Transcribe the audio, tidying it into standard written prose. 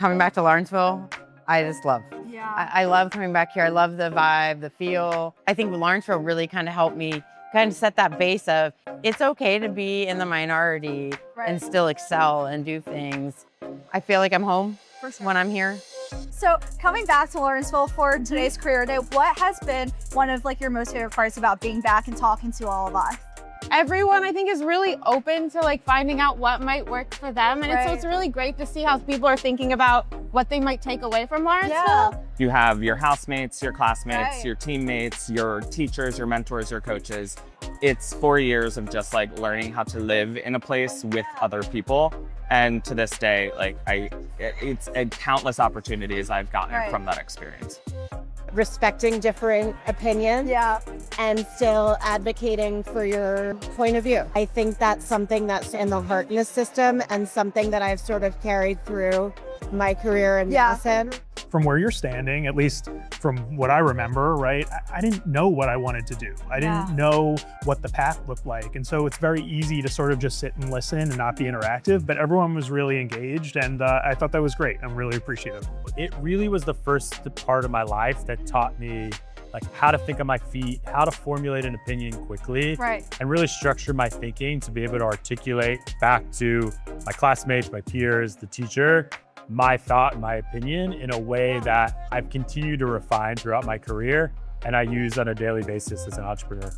Coming back to Lawrenceville, I just love. Yeah. I love coming back here. I love the vibe, the feel. I think Lawrenceville really kind of helped me kind of set that base of it's okay to be in the minority and still excel and do things. I feel like I'm home when I'm here. So coming back to Lawrenceville for today's career day, what has been one of like your most favorite parts about being back and talking to all of us? Everyone, I think, is really open to like finding out what might work for them. And so it's really great to see how people are thinking about what they might take away from Lawrenceville. Yeah. You have your housemates, your classmates, your teammates, your teachers, your mentors, your coaches. It's 4 years of just like learning how to live in a place with other people. And to this day, like it's countless opportunities I've gotten from that experience. Respecting different opinions and still advocating for your point of view. I think that's something that's in the heart in the system and something that I've sort of carried through my career in medicine. From where you're standing, at least from what I remember, right, I didn't know what I wanted to do. I didn't know what the path looked like. And so it's very easy to sort of just sit and listen and not be interactive, but everyone was really engaged and I thought that was great. I'm really appreciative. It really was the first part of my life that taught me like how to think on my feet, how to formulate an opinion quickly, and really structure my thinking to be able to articulate back to my classmates, my peers, the teacher, my thought, my opinion in a way that I've continued to refine throughout my career and I use on a daily basis as an entrepreneur.